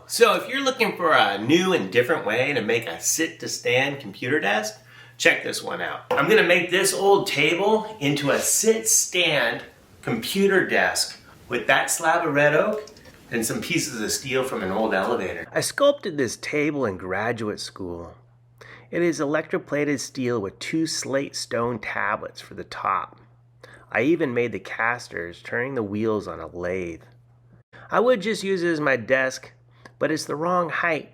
So if you're looking for a new and different way to make a sit-to-stand computer desk, check this one out. I'm gonna make this old table into a sit-stand computer desk with that slab of red oak and some pieces of steel from an old elevator. I sculpted this table in graduate school. It is electroplated steel with 2 slate stone tablets for the top. I even made the casters, turning the wheels on a lathe. I would just use it as my desk, but it's the wrong height.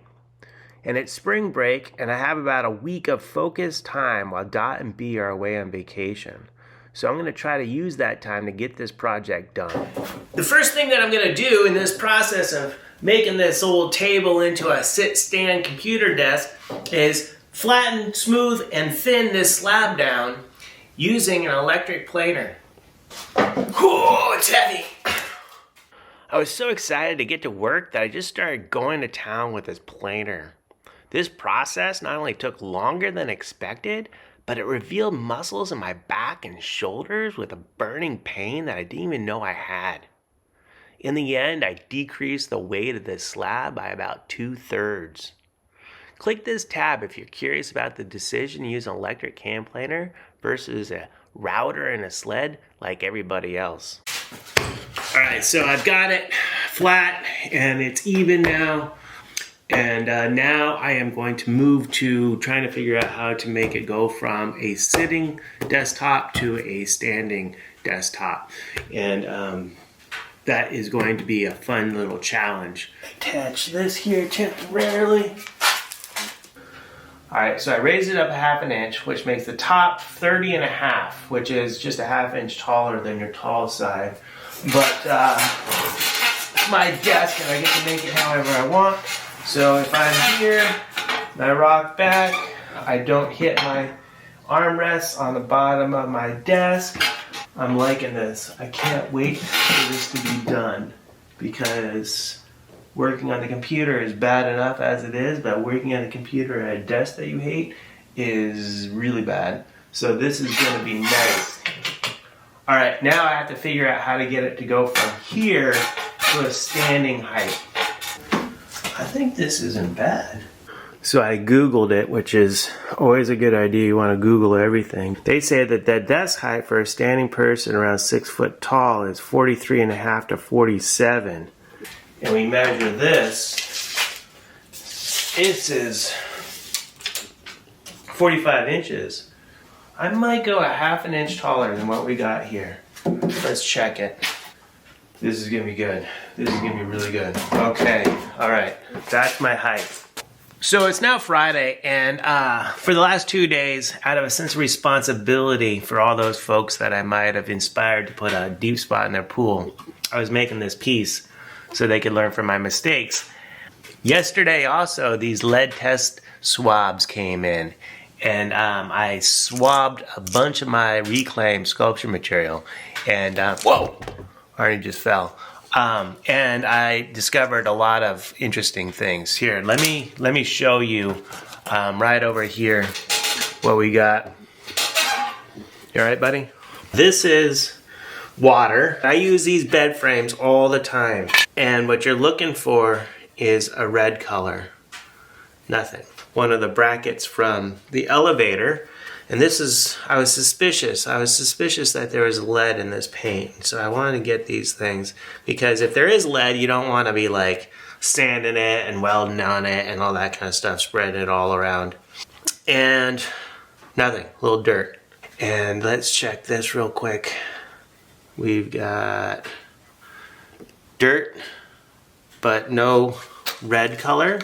And it's spring break, and I have about a week of focused time while Dot and B are away on vacation. So I'm going to try to use that time to get this project done. The first thing that I'm going to do in this process of making this old table into a sit-stand computer desk is flatten, smooth, and thin this slab down using an electric planer. Whoa, it's heavy! I was so excited to get to work that I just started going to town with this planer. This process not only took longer than expected, but it revealed muscles in my back and shoulders with a burning pain that I didn't even know I had. In the end, I decreased the weight of this slab by about 2/3. Click this tab if you're curious about the decision to use an electric cam planer versus a router and a sled like everybody else. Alright, so I've got it flat and it's even now. And now I am going to move to trying to figure out how to make it go from a sitting desktop to a standing desktop. And that is going to be a fun little challenge. Attach this here temporarily. Alright, so I raised it up a 1/2 inch, which makes the top 30.5, which is just a 1/2 inch taller than your tall side. But my desk, and I get to make it however I want. So if I'm here and I rock back, I don't hit my armrests on the bottom of my desk. I'm liking this. I can't wait for this to be done because working on the computer is bad enough as it is, but working on a computer at a desk that you hate is really bad. So this is going to be nice. Alright, now I have to figure out how to get it to go from here to a standing height. I think this isn't bad. So I Googled it, which is always a good idea. You want to Google everything. They say that the desk height for a standing person around 6 foot tall is 43.5 to 47. And we measure this. This is 45 inches. I might go a 1/2 inch taller than what we got here. Let's check it. This is gonna be good. This is gonna be really good. Okay, all right, that's my height. So it's now Friday, and for the last 2 days, out of a sense of responsibility for all those folks that I might have inspired to put a deep spot in their pool, I was making this piece so they could learn from my mistakes. Yesterday also, these lead test swabs came in, and I swabbed a bunch of my reclaimed sculpture material, and whoa, Arnie just fell. And I discovered a lot of interesting things. Here, let me show you right over here what we got. You all right, buddy? This is water. I use these bed frames all the time. And what you're looking for is a red color. Nothing. One of the brackets from the elevator. And this is, I was suspicious that there was lead in this paint. So I wanted to get these things because if there is lead, you don't want to be like sanding it and welding on it and all that kind of stuff, spreading it all around. And nothing, a little dirt. And let's check this real quick. We've got dirt, but no red color.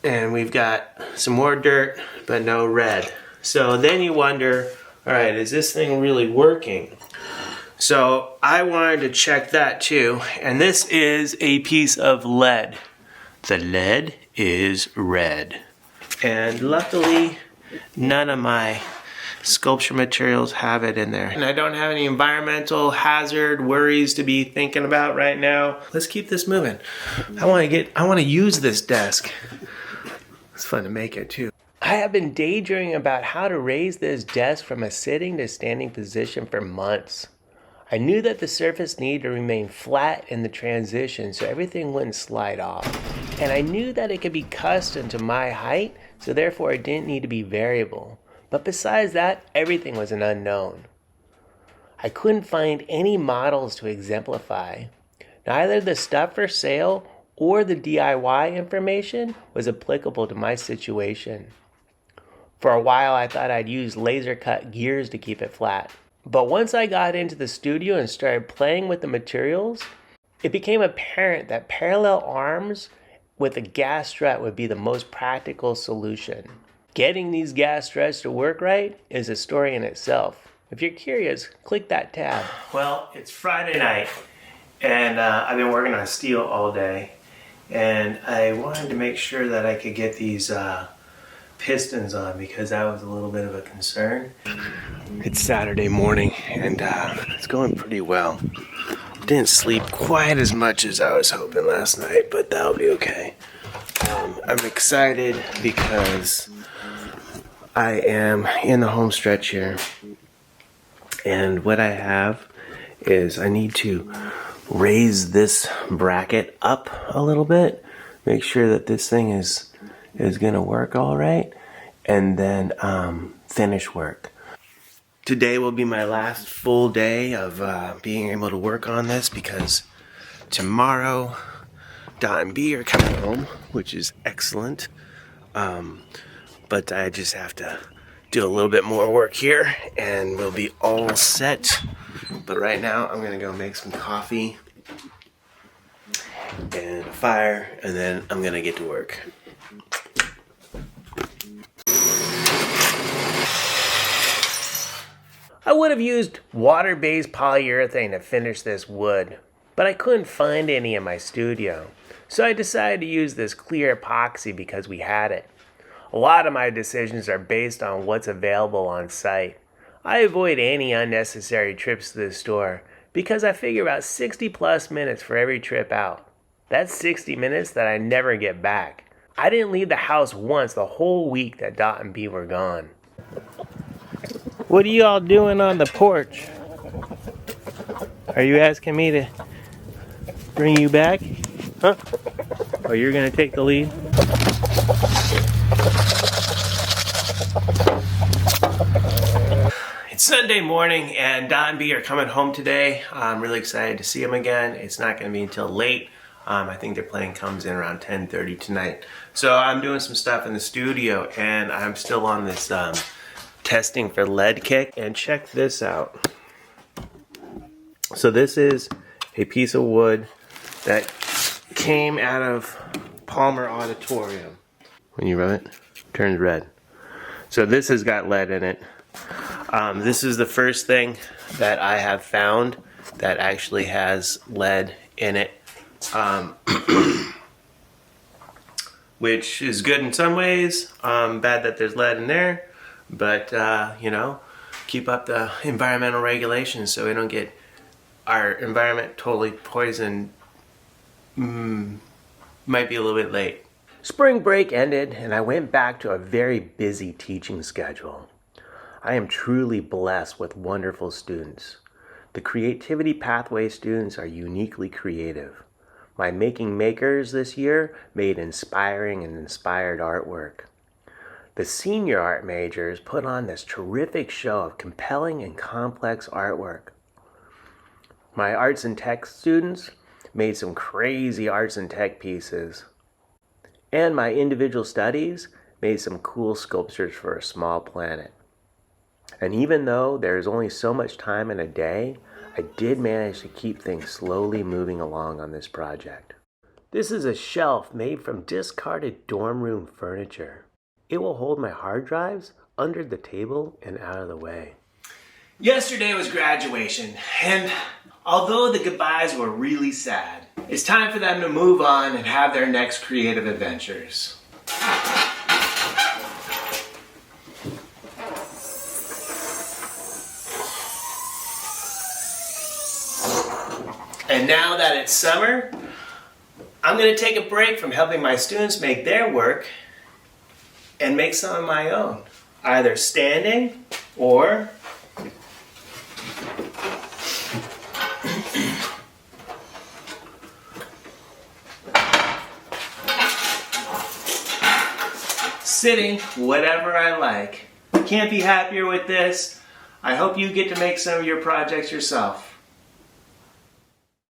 And we've got some more dirt, but no red. So then you wonder, all right, is this thing really working? So I wanted to check that too. And this is a piece of lead. The lead is red. And luckily, none of my sculpture materials have it in there. And I don't have any environmental hazard worries to be thinking about right now. Let's keep this moving. I want to use this desk. It's fun to make it too. I have been daydreaming about how to raise this desk from a sitting to standing position for months. I knew that the surface needed to remain flat in the transition so everything wouldn't slide off. And I knew that it could be custom to my height, so therefore it didn't need to be variable. But besides that, everything was an unknown. I couldn't find any models to exemplify. Neither the stuff for sale or the DIY information was applicable to my situation. For a while, I thought I'd use laser cut gears to keep it flat. But once I got into the studio and started playing with the materials, it became apparent that parallel arms with a gas strut would be the most practical solution. Getting these gas struts to work right is a story in itself. If you're curious, click that tab. Well, it's Friday night, and I've been working on steel all day, and I wanted to make sure that I could get these pistons on because that was a little bit of a concern. It's Saturday morning, and it's going pretty well. Didn't sleep quite as much as I was hoping last night, but that'll be okay. I'm excited because I am in the home stretch here, and what I have is I need to raise this bracket up a little bit, make sure that this thing is gonna work all right, and then finish work. Today will be my last full day of being able to work on this because tomorrow Dot and B are coming home, which is excellent. But I just have to do a little bit more work here and we'll be all set. But right now I'm gonna go make some coffee and a fire, and then I'm gonna get to work. I would have used water-based polyurethane to finish this wood, but I couldn't find any in my studio. So I decided to use this clear epoxy because we had it. A lot of my decisions are based on what's available on site. I avoid any unnecessary trips to the store because I figure about 60 plus minutes for every trip out. That's 60 minutes that I never get back. I didn't leave the house once the whole week that Dot and B were gone. What are you all doing on the porch? Are you asking me to bring you back? Huh? Oh, you're gonna take the lead? It's Sunday morning and Dot and B are coming home today. I'm really excited to see them again. It's not gonna be until late. I think their plane comes in around 10:30 tonight. So I'm doing some stuff in the studio and I'm still on this testing for lead kick, and check this out. So this is a piece of wood that came out of Palmer Auditorium. When you rub it, it turns red. So this has got lead in it. This is the first thing that I have found that actually has lead in it, which is good in some ways, bad that there's lead in there. But, you know, keep up the environmental regulations so we don't get our environment totally poisoned. Might be a little bit late. Spring break ended and I went back to a very busy teaching schedule. I am truly blessed with wonderful students. The Creativity Pathway students are uniquely creative. My Making Makers this year made inspiring and inspired artwork. The senior art majors put on this terrific show of compelling and complex artwork. My arts and tech students made some crazy arts and tech pieces. And my individual studies made some cool sculptures for a small planet. And even though there is only so much time in a day, I did manage to keep things slowly moving along on this project. This is a shelf made from discarded dorm room furniture. It will hold my hard drives under the table and out of the way. Yesterday was graduation, and although the goodbyes were really sad, it's time for them to move on and have their next creative adventures. And now that it's summer, I'm going to take a break from helping my students make their work and make some of my own, either standing or sitting whatever I like. Can't be happier with this. I hope you get to make some of your projects yourself.